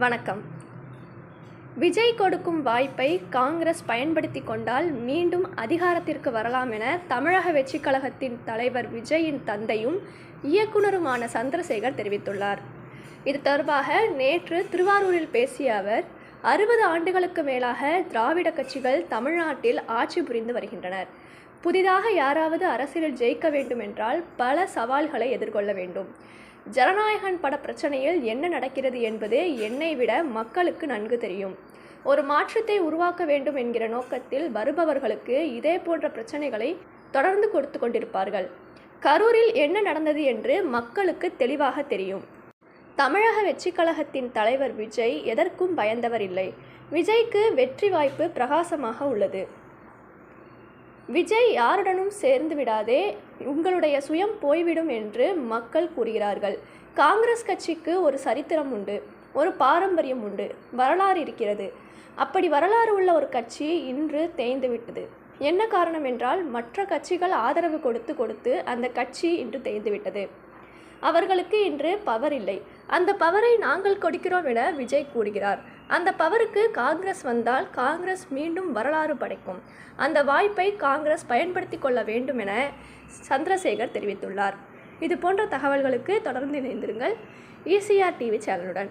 வணக்கம். விஜய் கொடுக்கும் வாய்ப்பை காங்கிரஸ் பயன்படுத்தி கொண்டால் மீண்டும் அதிகாரத்திற்கு வரலாம் என தமிழக வெற்றிக் கழகத்தின் தலைவர் விஜயின் தந்தையும் இயக்குனருமான சந்திரசேகர் தெரிவித்துள்ளார். இது தொடர்பாக நேற்று திருவாரூரில் பேசிய அவர், 60 ஆண்டுகளுக்கு மேலாக திராவிட கட்சிகள் தமிழ்நாட்டில் ஆட்சி புரிந்து வருகின்றனர். புதிதாக யாராவது அரசியலில் ஜெயிக்க வேண்டும் என்றால் பல சவால்களை எதிர்கொள்ள வேண்டும். ஜனநாயகன் பட பிரச்சனையில் என்ன நடக்கிறது என்பது என்னை விட மக்களுக்கு நன்கு தெரியும். ஒரு மாற்றத்தை உருவாக்க வேண்டும் என்கிற நோக்கத்தில் வருபவர்களுக்கு இதே போன்ற பிரச்சனைகளை தொடர்ந்து கொடுத்து கொண்டிருப்பார்கள். கரூரில் என்ன நடந்தது என்று மக்களுக்கு தெளிவாக தெரியும். தமிழக வெற்றிக் கழகத்தின் தலைவர் விஜய் எதற்கும் பயந்தவர் இல்லை. விஜய்க்கு வெற்றி வாய்ப்பு பிரகாசமாக உள்ளது. விஜய் யாருடனும் சேர்ந்து விடாதே, உங்களுடைய சுயம் போய்விடும் என்று மக்கள் கூறுகிறார்கள். காங்கிரஸ் கட்சிக்கு ஒரு சரித்திரம் உண்டு, ஒரு பாரம்பரியம் உண்டு, வரலாறு இருக்கிறது. அப்படி வரலாறு உள்ள ஒரு கட்சி இன்று தேய்ந்துவிட்டது. என்ன காரணம் என்றால், மற்ற கட்சிகள் ஆதரவு கொடுத்து அந்த கட்சி இன்று தேய்ந்துவிட்டது. அவர்களுக்கு இன்று பவர் இல்லை. அந்த பவரை நாங்கள் கொடுக்கிறோம் என விஜய் கூறுகிறார். அந்த பவருக்கு காங்கிரஸ் வந்தால் காங்கிரஸ் மீண்டும் வரலாறு படைக்கும். அந்த வாய்ப்பை காங்கிரஸ் பயன்படுத்தி கொள்ள வேண்டும் என சந்திரசேகர் தெரிவித்துள்ளார். இது போன்ற தகவல்களுக்கு தொடர்ந்து இணைந்திருங்கள் ECR TV சேனலுடன்.